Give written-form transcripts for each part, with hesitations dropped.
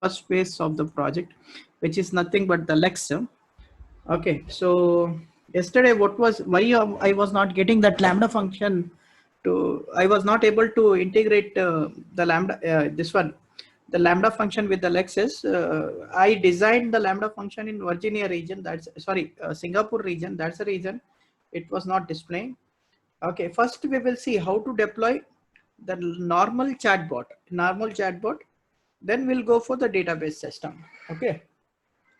first phase of the project, which is nothing but the Lex. Okay, so yesterday, what was why I was not getting that Lambda function to, I was not able to integrate the Lambda, this one, the Lambda function with the Lexus. I designed the Lambda function in Virginia region, that's, sorry, Singapore region, that's the reason it was not displaying. Okay, first we will see how to deploy the normal chatbot, then we'll go for the database system. Okay,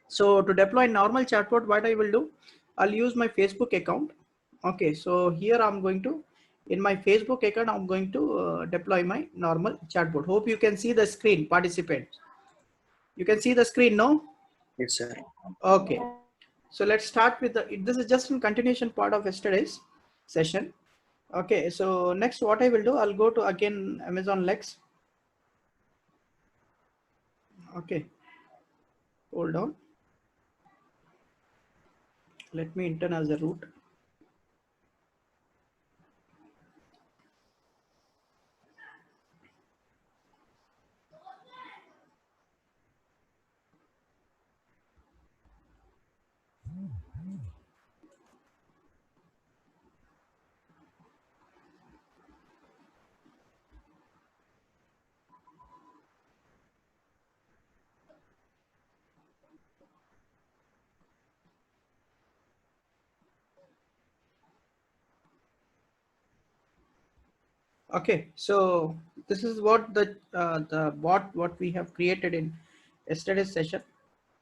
so to deploy normal chatbot, what I will do, I'll use my Facebook account. Okay, so here I'm going to, in my Facebook account, I'm going to deploy my normal chatbot. Hope you can see the screen, participants. You can see the screen, no? Yes, sir. Okay, so let's start with this is just in continuation part of yesterday's session. Okay, so next what I will do, I'll go to again Amazon Lex. Okay, hold on. Let me enter as a root. Okay, so this is what the bot what we have created in yesterday's session.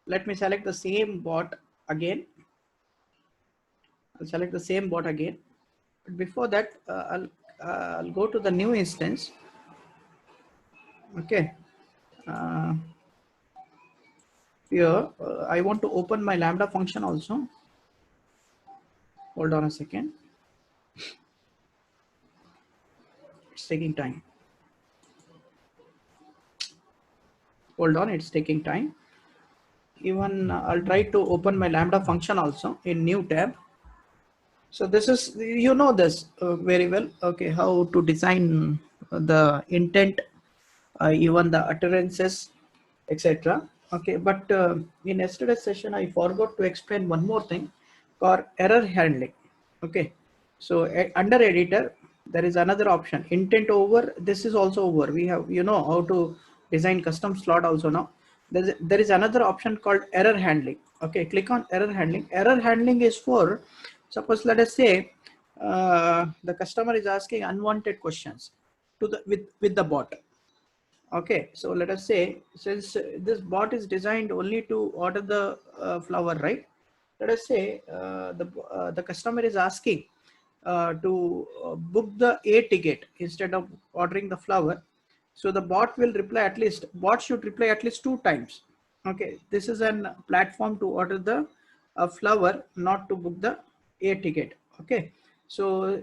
Let me select the same bot again. I'll select the same bot again. But before that, I'll go to the new instance. Okay. Here, I want to open my Lambda function also. Hold on a second. It's taking time. Hold on, it's taking time. Even I'll try to open my Lambda function also in new tab. So this is, you know this very well. Okay, how to design the intent, even the utterances, etc. Okay, but in yesterday's session, I forgot to explain one more thing called error handling. Okay, so under editor, there is another option, intent over. This is also over. We have, you know, how to design custom slot also now. There is another option called error handling. Okay, click on error handling. Error handling is for, suppose let us say the customer is asking unwanted questions to the with the bot. Okay, so let us say, since this bot is designed only to order the flower, right? Let us say the customer is asking to book the A ticket instead of ordering the flower. So the bot will reply at least, bot should reply at least 2 times. Okay, this is an platform to order the flower, not to book the A ticket. Okay, so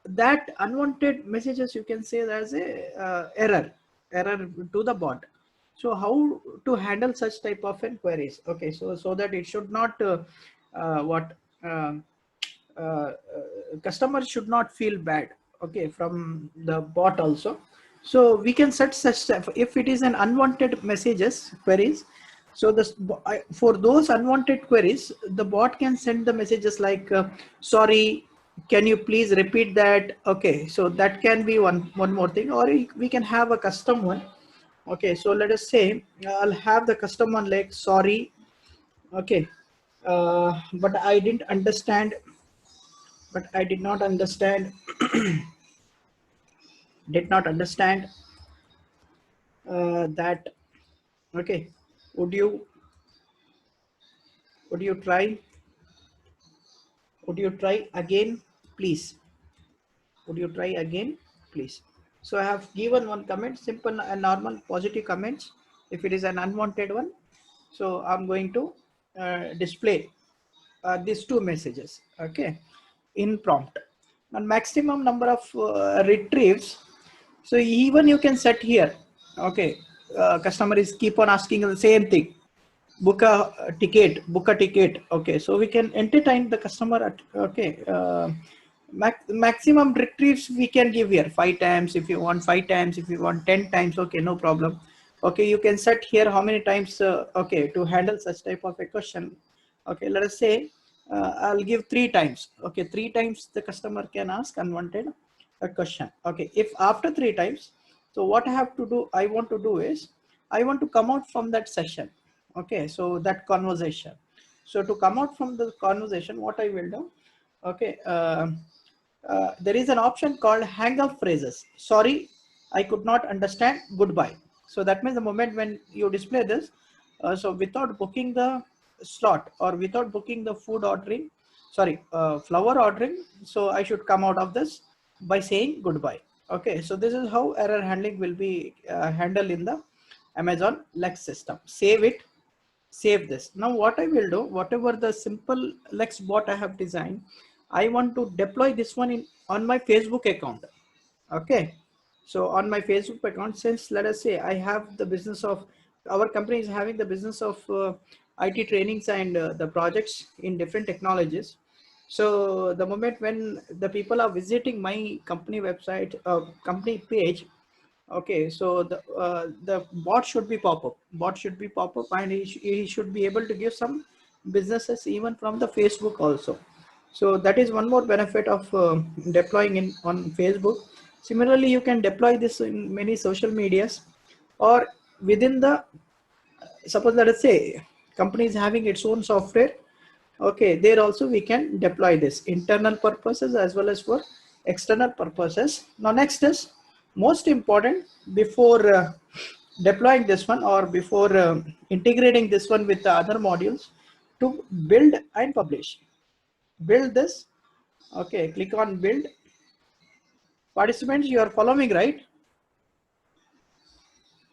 that unwanted messages, you can say as a error to the bot. So how to handle such type of inquiries? Okay, so that it should not what customers should not feel bad, okay, from the bot also. So we can set such stuff if it is an unwanted messages queries. So this, for those unwanted queries, the bot can send the messages like sorry, can you please repeat that? Okay, so that can be one more thing, or we can have a custom one. Okay, so let us say I'll have the custom one like sorry, okay, but I didn't understand, but I did not understand, did not understand that. Okay, would you would you try, would you try again, please? Would you try again, please? So I have given one comment, simple and normal positive comments. If it is an unwanted one, so I'm going to display these two messages. Okay, in prompt. And maximum number of retrieves. So even you can set here. Okay, customer is keep on asking the same thing. Book a ticket. Book a ticket. Okay, so we can entertain the customer at, okay. Maximum retrieves we can give here 5 times if you want, 5 times if you want, 10 times. Okay, no problem. Okay, you can set here how many times, okay, to handle such type of a question. Okay, let us say I'll give 3 times. Okay, 3 times the customer can ask unwanted a question. Okay, if after 3 times, so what I have to do, I want to do is I want to come out from that session. Okay, so that conversation. So to come out from the conversation, what I will do, okay, there is an option called hang up phrases. Sorry, I could not understand. Goodbye. So that means the moment when you display this, so without booking the slot or without booking the food ordering, sorry, flower ordering, so I should come out of this by saying goodbye. Okay, so this is how error handling will be handled in the Amazon Lex system. Save it, save this. Now what I will do, whatever the simple Lex bot I have designed, I want to deploy this one in on my Facebook account. Okay, so on my Facebook account, since let us say I have the business of, our company is having the business of IT trainings and the projects in different technologies. So the moment when the people are visiting my company website, company page, okay, so the bot should be pop up. Bot should be pop up, and he should be able to give some businesses even from the Facebook also. So that is one more benefit of deploying in on Facebook. Similarly, you can deploy this in many social medias, or within the, suppose let us say company is having its own software. Okay, there also we can deploy this internal purposes as well as for external purposes. Now next is most important before deploying this one, or before integrating this one with the other modules, to build and publish. Build this. Okay, click on build. Participants, you are following, right?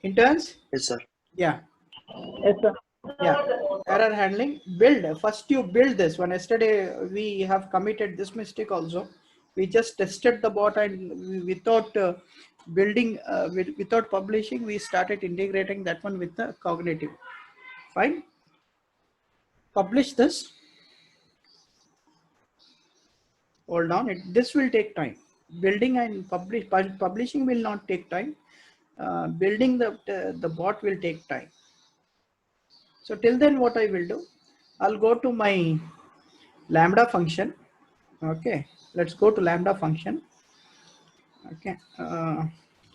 Interns? Yes, sir. Yeah. Yes, sir. Yeah, error handling. Build, first you build this one. Yesterday we have committed this mistake also. We just tested the bot, and without building, without publishing, we started integrating that one with the cognitive. Fine, publish this. Hold on, this will take time. Building and publishing will not take time. Building the bot will take time. So till then what I will do, I'll go to my Lambda function. Okay, let's go to Lambda function. Okay,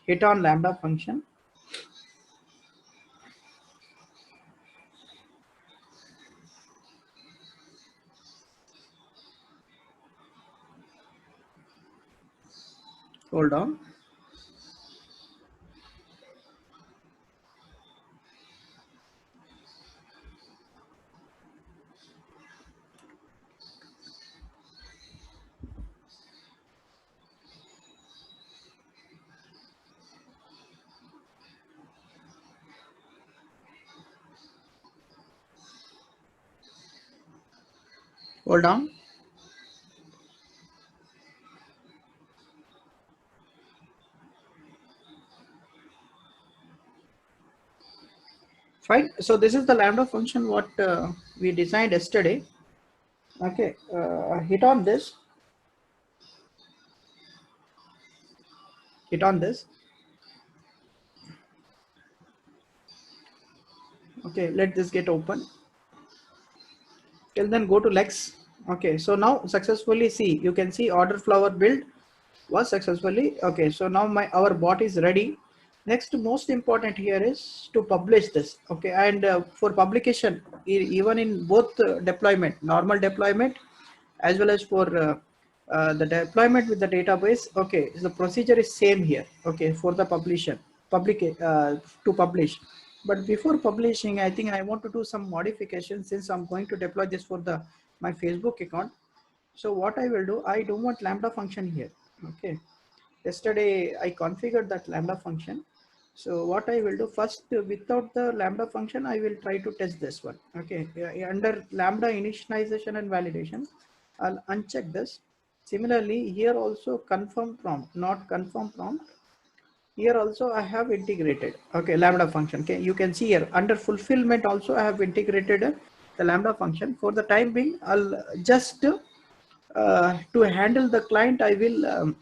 hit on Lambda function. Hold on. Hold on. Fine. So this is the Lambda function what we designed yesterday. Okay, hit on this. Hit on this. Okay, let this get open. Till then go to Lex. Okay, so now successfully, see, you can see order flower build was successfully. Okay, so now our bot is ready. Next, most important here is to publish this. Okay, and for publication, even in both deployment, normal deployment, as well as for the deployment with the database. Okay, the procedure is same here. Okay, for the to publish. But before publishing, I think I want to do some modifications, since I'm going to deploy this for my Facebook account. So what I will do, I don't want Lambda function here. Okay, yesterday I configured that Lambda function. So what I will do first, without the Lambda function, I will try to test this one. Okay, under Lambda initialization and validation, I'll uncheck this. Similarly, here also confirm prompt, not confirm prompt. Here also I have integrated, okay, Lambda function. Okay, you can see here under fulfillment also I have integrated the Lambda function. For the time being, I'll just to handle the client, I will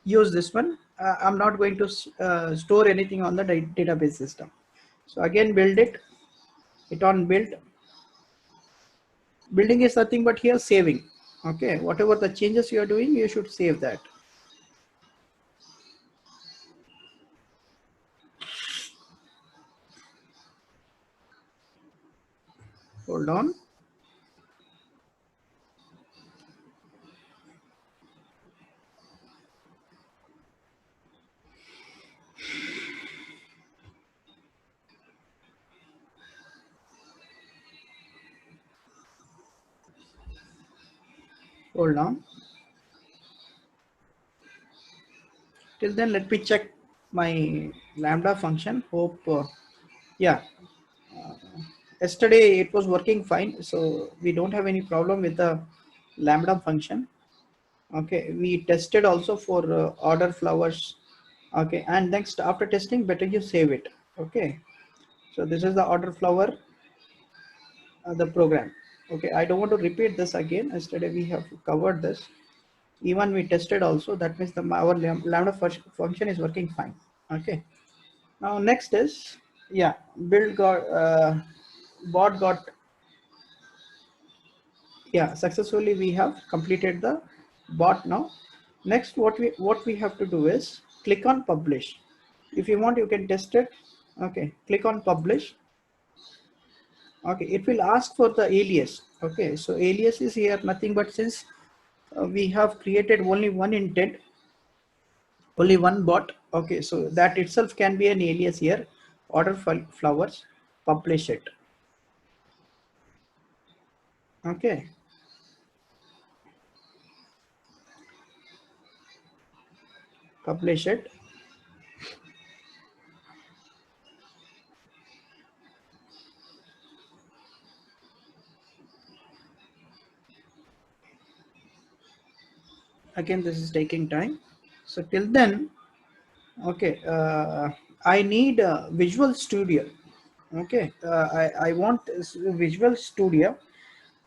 use this one. I'm not going to store anything on the database system. So again, build it, hit on build. Building is nothing but here saving. Okay, whatever the changes you are doing, you should save that. Hold on. Hold on. Till then, let me check my Lambda function. Hope, yeah, yesterday it was working fine. So we don't have any problem with the Lambda function. Okay, we tested also for order flowers. Okay, and next after testing, better you save it. Okay, so this is the order flower, the program. Okay, I don't want to repeat this again. Yesterday we have covered this. Even we tested also. That means our Lambda function is working fine. Okay. Now next is, yeah, build got bot got, yeah, successfully we have completed the bot now. Next, what we have to do is click on publish. If you want, you can test it. Okay, click on publish. Okay, it will ask for the alias. Okay, so alias is here nothing but since we have created only one intent, only one bot. Okay, so that itself can be an alias here. Order flowers, publish it. Okay, publish it. Again, this is taking time. So till then, okay, I need Visual Studio. Okay, I want Visual Studio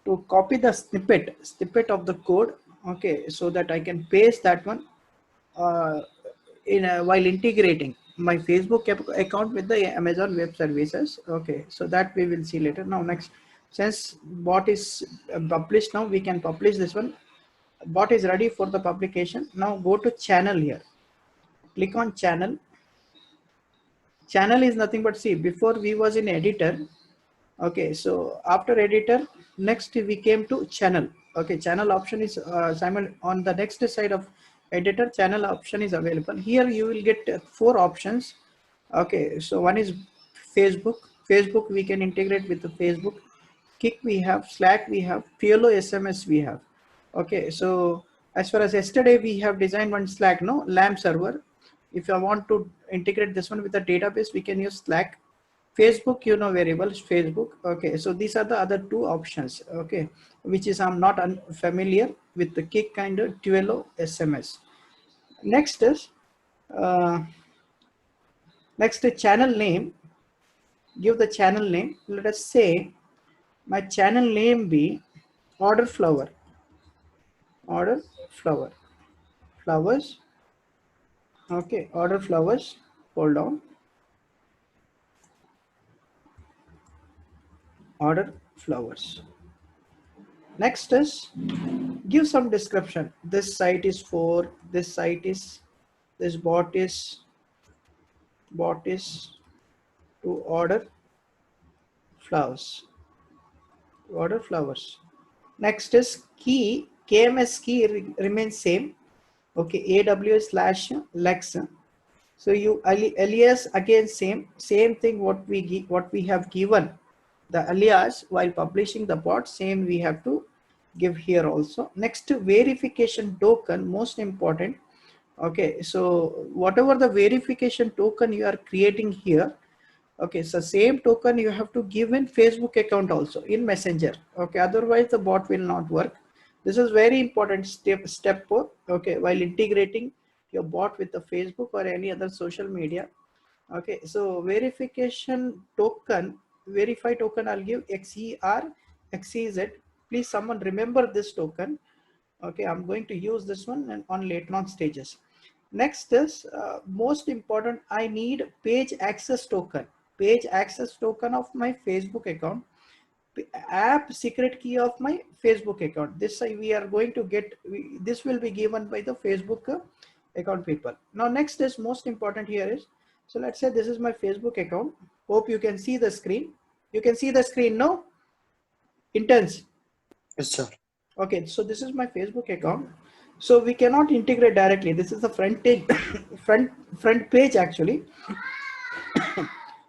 to copy the snippet of the code. Okay, so that I can paste that one uh, while integrating my Facebook account with the Amazon Web Services. Okay, so that we will see later. Now next, since bot is published, now we can publish this one. Bot is ready for the publication. Now go to channel here. Click on channel. Channel is nothing but, see, before we was in editor. Okay, so after editor, next we came to channel. Okay, channel option is Simon on the next side of editor. Channel option is available here. You will get four options. Okay, so one is Facebook we can integrate with the Facebook. Kik we have, Slack we have, PLO SMS we have. Okay, so as far as yesterday we have designed one Slack, no, LAMP server. If I want to integrate this one with the database, we can use Slack. Facebook, you know very well, Facebook. Okay, so these are the other two options. Okay, which is I'm not unfamiliar with the Kik kind of Twilio SMS. Next is uh, next channel name. Give the channel name. Let us say my channel name be order flower. Order flower. Flowers. Okay, order flowers. Hold on. Order flowers. Next is give some description. This site is for, this site is, this bot is to order flowers. Order flowers. Next is key. KMS key remains same. Okay, AWS slash Lex. So you alias again same thing. What we have given the alias while publishing the bot, same we have to give here also. Next, verification token, most important. Okay, so whatever the verification token you are creating here, okay, so same token you have to give in Facebook account also in Messenger. Okay, otherwise the bot will not work. This is very important step 4. Okay, while integrating your bot with the Facebook or any other social media. Okay, so verification token, verify token, I'll give XER, XEZ. Please someone remember this token. Okay, I'm going to use this one and on later on stages. Next is most important, I need page access token. page access token of my Facebook account, app secret key of my Facebook account. This we are going to get, this will be given by the Facebook account people. Now next is most important here is, so let's say this is my Facebook account. Hope you can see the screen. You can see the screen, no? Intense. Yes, sir. Okay, so this is my Facebook account. So we cannot integrate directly. This is the front page, front page actually.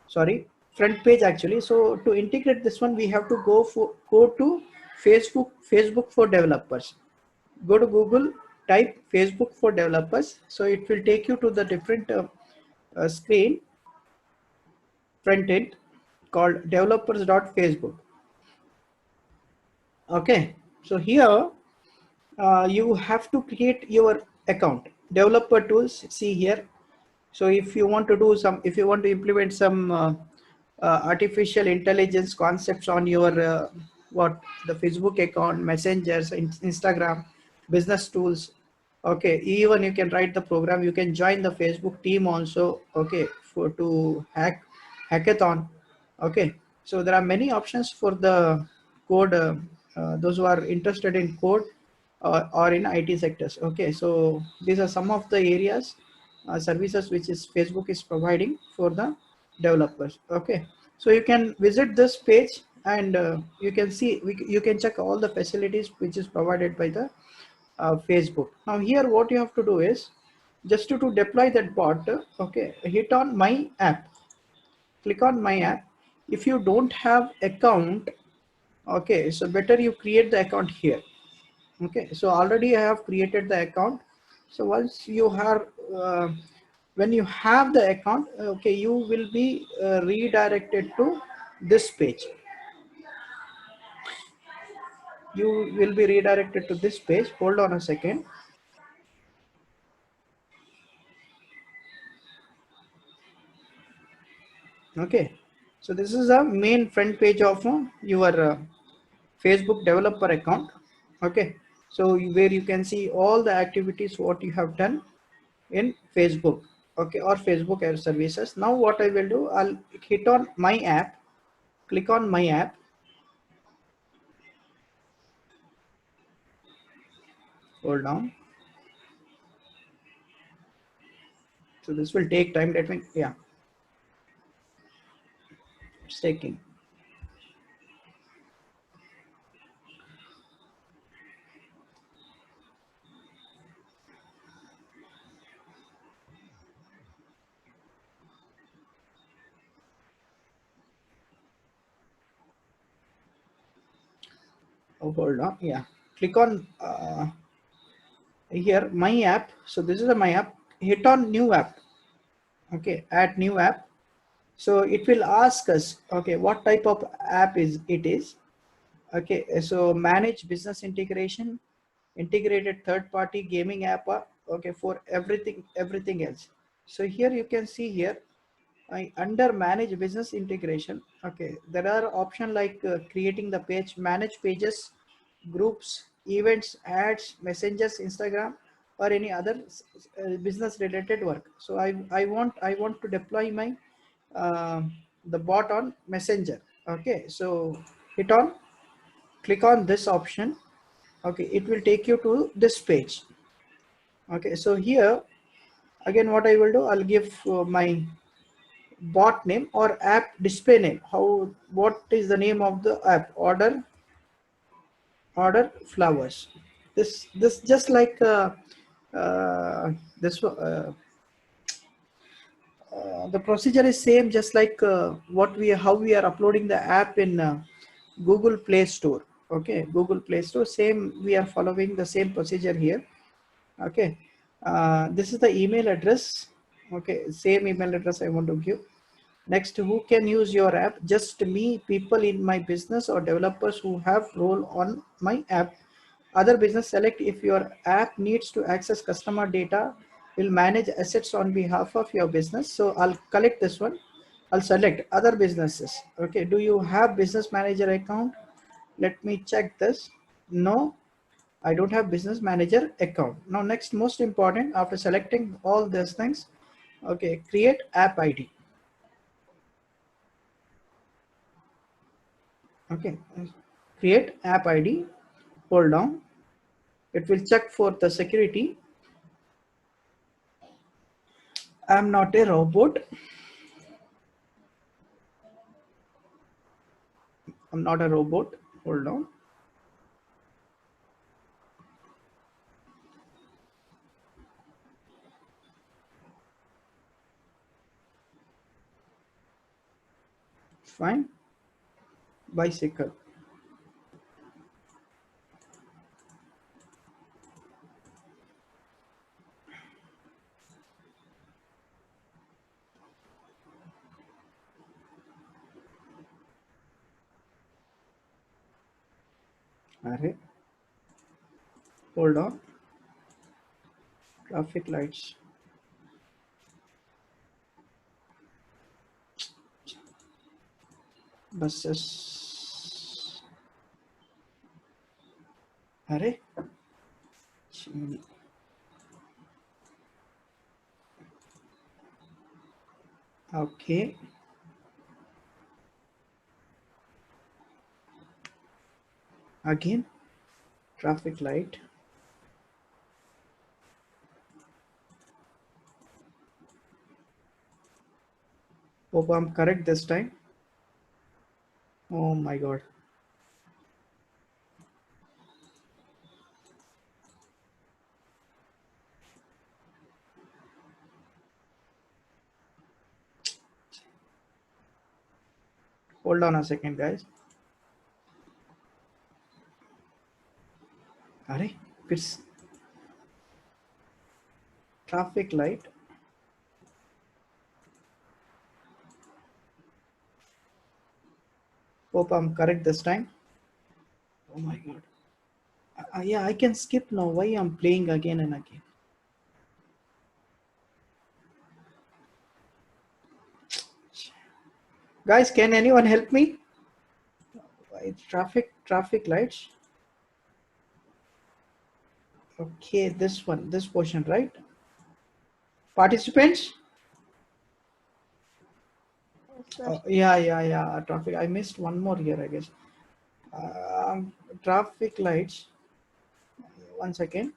Sorry, front page actually. So to integrate this one, we have to go to Facebook for developers. Go to Google, type Facebook for developers. So it will take you to the different screen front end called developers.facebook. Okay, so here you have to create your account. Developer tools, see here. So if you want to do some, if you want to implement some artificial intelligence concepts on your what, the Facebook account, messengers, Instagram, business tools. Okay, even you can write the program. You can join the Facebook team also. Okay, for to hackathon. Okay, so there are many options for the code. Those who are interested in code or in IT sectors. Okay, so these are some of the areas, services which is Facebook is providing for the developers. Okay, so you can visit this page and you can see, you can check all the facilities which is provided by the Facebook. Now here what you have to do is just to deploy that bot. Okay, hit on my app, click on my app. If you don't have account, okay, so better you create the account here. Okay, so already I have created the account. So once you have when you have the account, okay, you will be redirected to this page. You will be redirected to this page. Hold on a second. Okay, so this is the main front page of your Facebook developer account. Okay, so where you can see all the activities what you have done in Facebook. Okay, or Facebook Air Services. Now what I will do, I'll hit on my app, click on my app. Hold on. So this will take time. Let me, yeah, it's taking. Oh, hold on. Yeah, click on here my app. So this is my app. Hit on new app. Okay, add new app. So it will ask us, okay, what type of app is it is. Okay, so manage business integration, integrated third-party gaming app. Okay, for everything else. So here you can see here, under manage business integration. Okay, there are options like creating the page, manage pages, groups, events, ads, messengers, Instagram, or any other business related work. So I want to deploy my uh, the bot on Messenger. Okay, so hit on, click on this option. Okay, it will take you to this page. Okay, so here again what I will do, I'll give my bot name or app display name. How, what is the name of the app? Order flowers. This just like this the procedure is same, just like what we, how we are uploading the app in Google Play Store. Okay, Google Play Store, same, we are following the same procedure here. Okay, this is the email address. Okay, same email address I want to give. Next, who can use your app? Just me, people in my business, or developers who have role on my app. Other business, select if your app needs to access customer data, will manage assets on behalf of your business. So I'll collect this one. I'll select other businesses. Okay, do you have business manager account? Let me check this. No, I don't have business manager account. Now next, most important, after selecting all these things, okay, create app ID. Okay, create app ID, hold down. It will check for the security. I'm not a robot. I'm not a robot. Hold on. Fine. Bicycle. Array. Hold on. Traffic lights. Buses. Array. Chimney. Okay. Again. Traffic light. Hope I'm correct this time. Oh my God. Hold on a second, guys. Array. It's traffic light. Hope I'm correct this time. Oh my God. Yeah, I can skip now. Why I'm playing again and again? Guys, can anyone help me? Why traffic lights. Okay, this one, this portion, right? Participants? Yeah. Traffic. I missed one more here, I guess. Traffic lights. 1 second.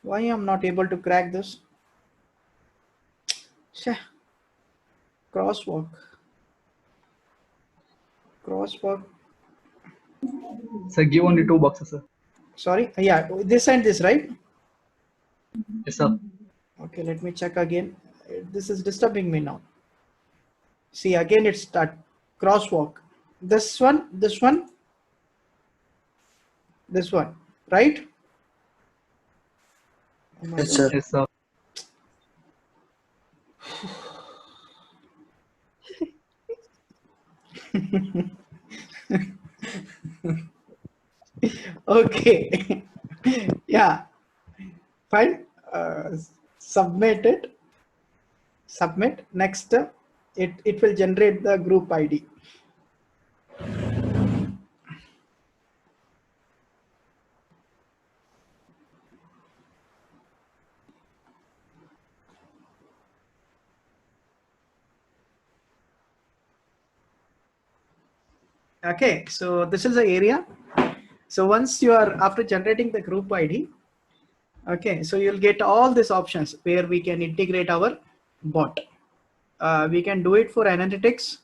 Why I'm not able to crack this? Sheh. Crosswalk. Crosswalk. Sir, give only two boxes, sir. Sorry. Yeah, this and this, right? Yes, sir. Okay, let me check again. This is disturbing me now. See, again it's start. Crosswalk. This one, this one, this one, right? Oh my Yes, God. sir. Yes, sir. Okay. Yeah, fine. Submit it. Submit. Next, it will generate the group ID. Okay, so this is the area. So once you are after generating the group ID, okay, so you'll get all these options where we can integrate our bot. We can do it for analytics,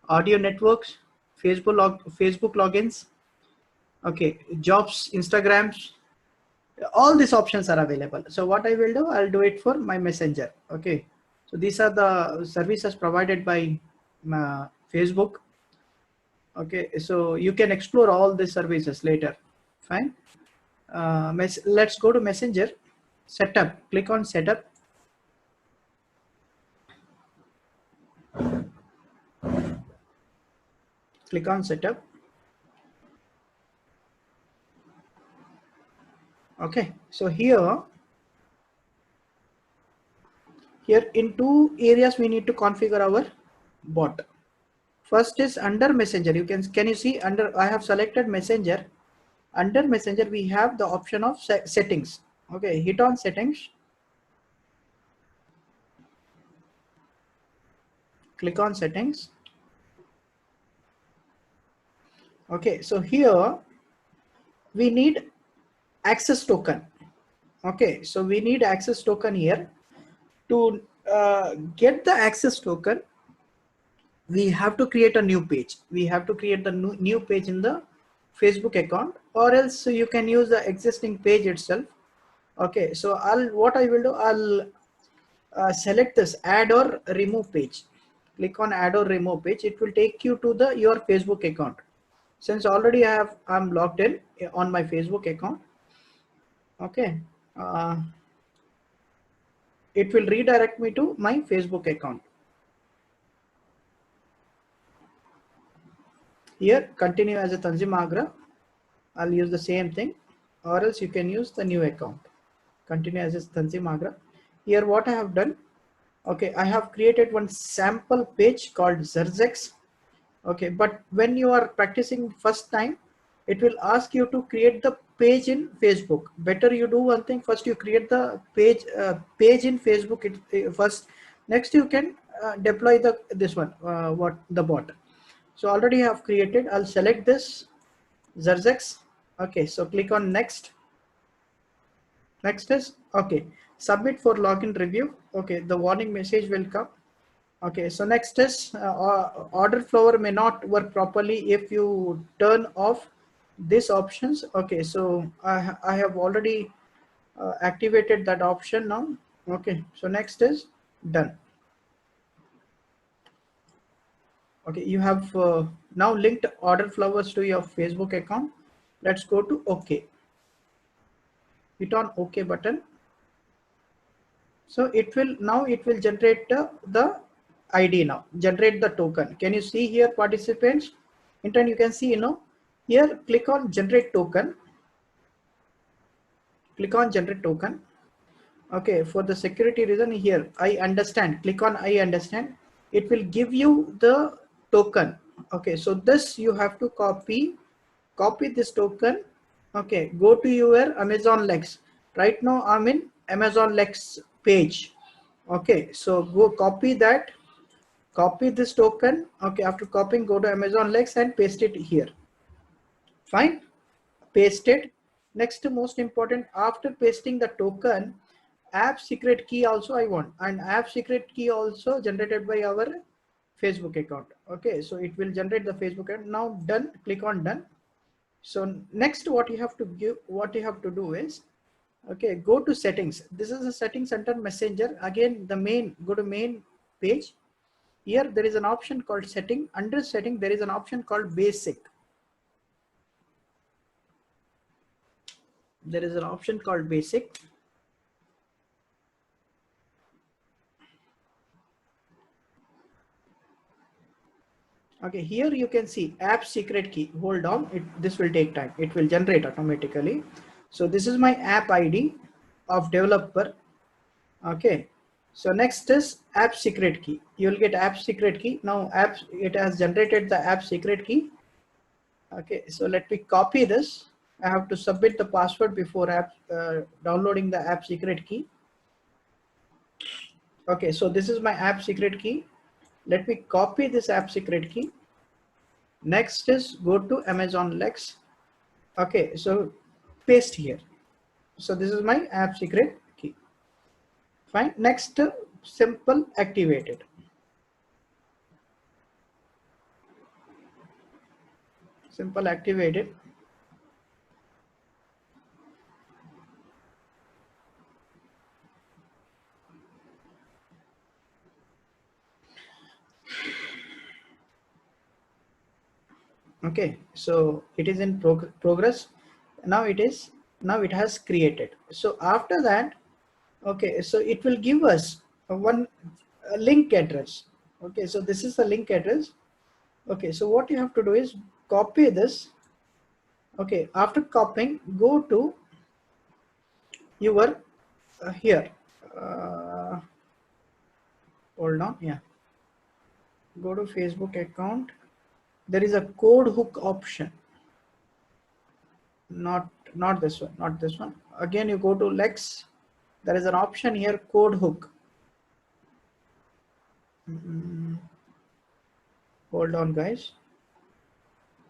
audio networks, Facebook logins, okay, jobs, Instagrams, all these options are available. So what I will do, I'll do it for my messenger. Okay, so these are the services provided by Facebook. Okay, so you can explore all these services later. Fine. Let's go to messenger setup. Click on setup. Click on setup. Okay, so here in two areas we need to configure our bot. First is under messenger. Can you see under I have selected messenger. Under messenger we have the option of settings. Okay, hit on settings. click on settings. Okay, so here we need access token. Okay, so we need access token here. To get the access token, we have to create a new page. We have to create the new page in the Facebook account, or else you can use the existing page itself. Okay, so what I will do, I'll select this add or remove page. Click on add or remove page. It will take you to the your Facebook account. Since already I'm logged in on my Facebook account. Okay, it will redirect me to my Facebook account. Here, continue as a Tanzim Agra. I'll use the same thing, or else you can use the new account. Continue as a Tanzim Agra. Here, what I have done, okay, I have created one sample page called Zerzex. Okay, but when you are practicing first time, it will ask you to create the page in Facebook. Better you do one thing first. You create the page in Facebook first. Next, you can deploy this one. What the bot. So already I have created. I'll select this Zerzex. Okay, so click on next. Next is okay. Submit for login review. Okay, the warning message will come. Okay, so next is order flower may not work properly if you turn off these options. Okay, so I have already activated that option now. Okay, so next is done. Okay, you have now linked order flowers to your Facebook account. Let's go to OK. Hit on OK button. So it will generate the ID now, generate the token. Can you see here participants? In turn, you can see, here click on generate token. Click on generate token. Okay, for the security reason here, I understand. Click on I understand. It will give you the token. Okay, so this you have to copy this token. Okay, go to your Amazon Lex. Right now I'm in Amazon Lex page. Okay, so go copy that, copy this token. Okay, after copying, go to Amazon Lex and paste it here. Fine, paste it. Next, most important, after pasting the token, app secret key also I want, and app secret key also generated by our Facebook account. Okay, so it will generate the Facebook account. Now done, click on done. So next what you have to do is, okay, go to settings. This is a settings under messenger. Again, go to main page. Here there is an option called setting. Under setting there is an option called basic. There is an option called basic. Okay, here you can see app secret key. Hold on, this will take time. It will generate automatically. So this is my app ID of developer. Okay, so next is app secret key. You will get app secret key. Now it has generated the app secret key. Okay, so let me copy this. I have to submit the password before downloading the app secret key. Okay, so this is my app secret key. Let me copy this app secret key. Next is go to Amazon Lex. Okay, so paste here. So this is my app secret key. Fine. Next, simple activated. Simple activated. Okay, so it is in progress. Now it has created. So after that, okay, so it will give us one link address. Okay, so this is the link address. Okay, so what you have to do is copy this. Okay, after copying, go to your here. Hold on, yeah. Go to Facebook account. There is a code hook option. Not this one, not this one. Again, you go to Lex. There is an option here, code hook. Hold on, guys.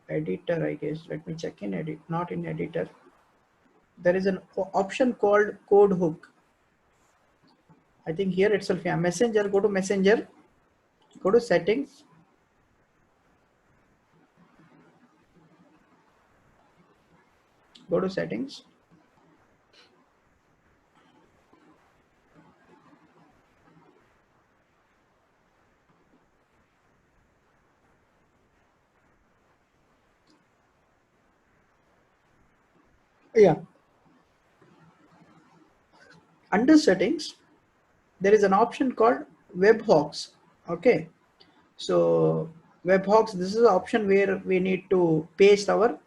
Editor, I guess. Let me check in edit, not in editor. There is an option called code hook. I think here itself, yeah, messenger, go to messenger, go to settings. Go to settings. Yeah. Under settings, there is an option called webhooks. Okay. So webhooks, this is an option where we need to paste our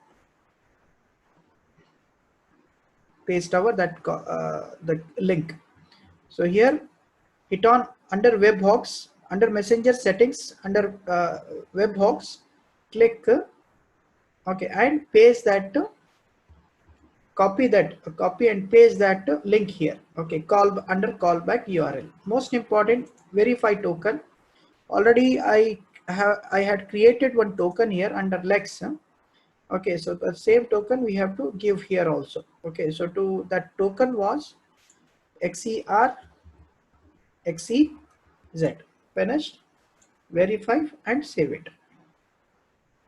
the link. So here, hit on under webhooks, under messenger settings, under webhooks, click okay, and paste that copy and paste that link here. Okay, under callback URL. Most important, verify token. Already I had created one token here under Lex. Okay, so the same token we have to give here also. Okay, so to that token was XER XEZ. Finished, verify and save it.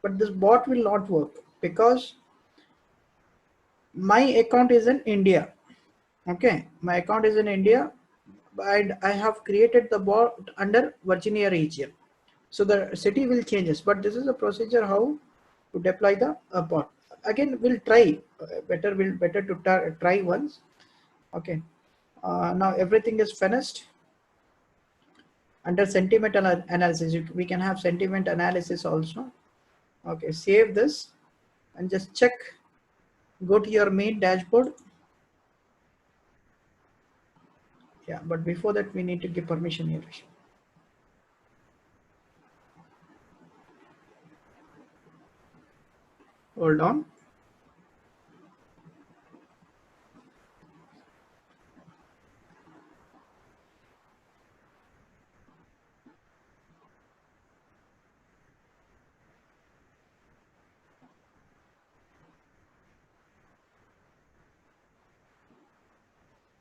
But this bot will not work because my account is in India. Okay, my account is in India and I have created the bot under Virginia region. So the city will changes, but this is a procedure how to deploy the bot. Again, we'll try. Better to try once. Okay. Now everything is finished. Under sentiment analysis, we can have sentiment analysis also. Okay, save this and just check. Go to your main dashboard. Yeah, but before that, we need to give permission here. Hold on.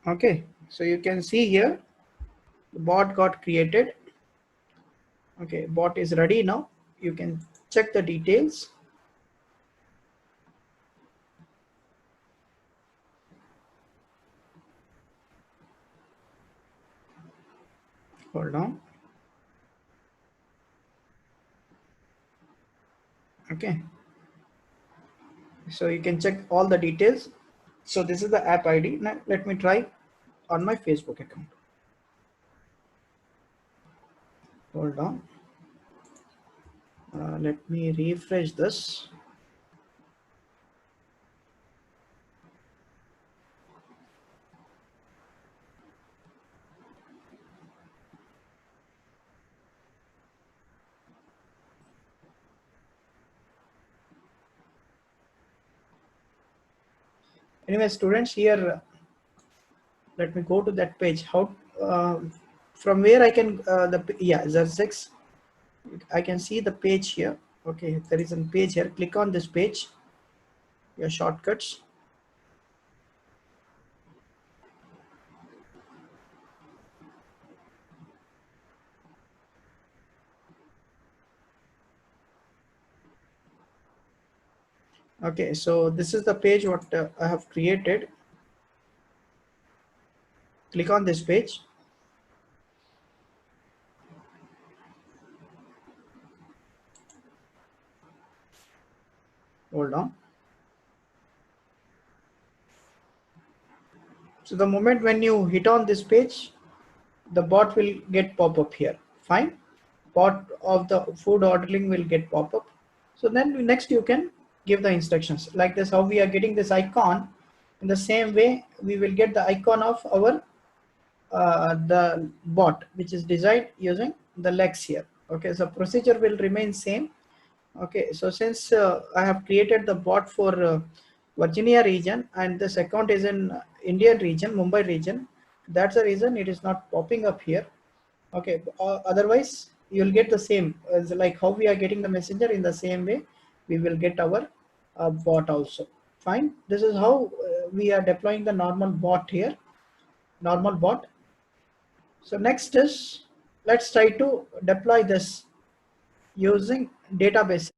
Okay, so you can see here the bot got created. Okay, bot is ready now. You can check the details. Hold on. Okay, so you can check all the details. So this is the app ID. Now let me try on my Facebook account. Hold on. Let me refresh this. Anyway, students, here let me go to that page. How from where I can yeah, Z6. I can see the page here. Okay, there is a page here. Click on this page. Your shortcuts. Okay, so this is the page what I have created. Click on this page. Hold on. So the moment when you hit on this page, the bot will get pop up here. Fine. Bot of the food ordering will get pop up. So then next you can give the instructions like this. How we are getting this icon, in the same way we will get the icon of our the bot, which is designed using the Lex here. Okay, so procedure will remain same. Okay, so since I have created the bot for Virginia region and this account is in Indian region, Mumbai region, that's the reason it is not popping up here. Okay, otherwise you'll get the same as like how we are getting the messenger. In the same way we will get our bot also. Fine, this is how we are deploying the normal bot here, normal bot. So next is, let's try to deploy this using database.